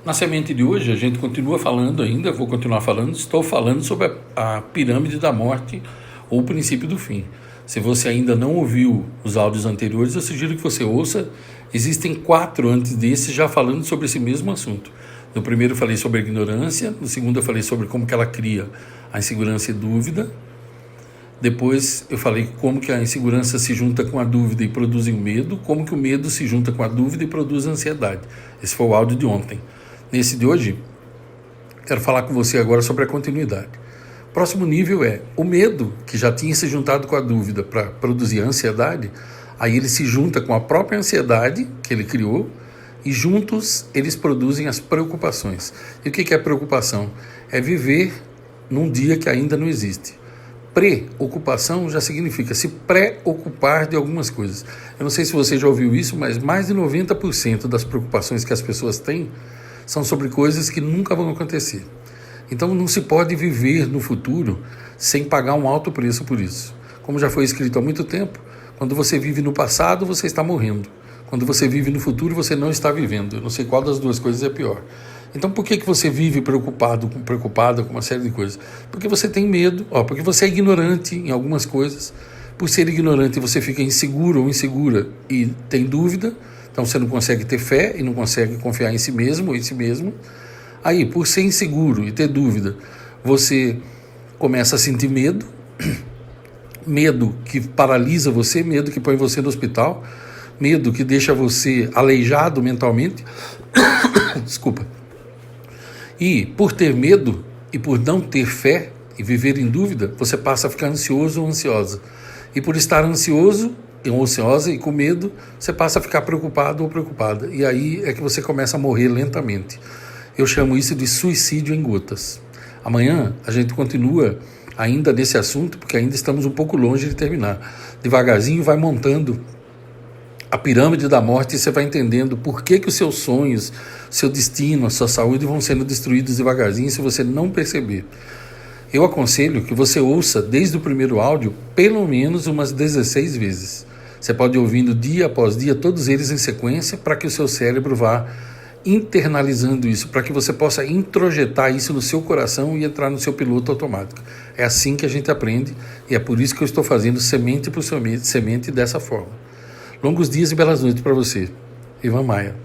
Na semente de hoje, a gente continua falando ainda, vou continuar falando, estou falando sobre a pirâmide da morte ou o princípio do fim. Se você ainda não ouviu os áudios anteriores, eu sugiro que você ouça. Existem 4 antes desses já falando sobre esse mesmo assunto. No primeiro eu falei sobre a ignorância, no segundo eu falei sobre como que ela cria a insegurança e dúvida. Depois eu falei como que a insegurança se junta com a dúvida e produz o medo, como que o medo se junta com a dúvida e produz a ansiedade. Esse foi o áudio de ontem. Nesse de hoje, quero falar com você agora sobre a continuidade. O próximo nível é o medo, que já tinha se juntado com a dúvida para produzir a ansiedade, aí ele se junta com a própria ansiedade que ele criou e juntos eles produzem as preocupações. E o que é preocupação? É viver num dia que ainda não existe. Preocupação já significa se preocupar de algumas coisas. Eu não sei se você já ouviu isso, mas mais de 90% das preocupações que as pessoas têm são sobre coisas que nunca vão acontecer. Então não se pode viver no futuro sem pagar um alto preço por isso. Como já foi escrito há muito tempo, quando você vive no passado, você está morrendo. Quando você vive no futuro, você não está vivendo. Eu não sei qual das duas coisas é pior. Então por que você vive preocupada com uma série de coisas? Porque você tem medo, porque você é ignorante em algumas coisas. Por ser ignorante, você fica inseguro ou insegura e tem dúvida. Então você não consegue ter fé e não consegue confiar em si mesmo ou em si mesmo. Aí, por ser inseguro e ter dúvida, você começa a sentir medo. Medo que paralisa você, medo que põe você no hospital, medo que deixa você aleijado mentalmente. Desculpa. E por ter medo e por não ter fé e viver em dúvida, você passa a ficar ansioso ou ansiosa. E por estar ansioso ou ansiosa e com medo, você passa a ficar preocupado ou preocupada. E aí é que você começa a morrer lentamente. Eu chamo isso de suicídio em gotas. Amanhã a gente continua ainda nesse assunto, porque ainda estamos um pouco longe de terminar. Devagarzinho vai montando a pirâmide da morte e você vai entendendo por que os seus sonhos, seu destino, a sua saúde vão sendo destruídos devagarzinho se você não perceber. Eu aconselho que você ouça desde o primeiro áudio pelo menos umas 16 vezes. Você pode ir ouvindo dia após dia, todos eles em sequência, para que o seu cérebro vá internalizando isso, para que você possa introjetar isso no seu coração e entrar no seu piloto automático. É assim que a gente aprende e é por isso que eu estou fazendo semente por semente dessa forma. Longos dias e belas noites para você. Ivan Maia.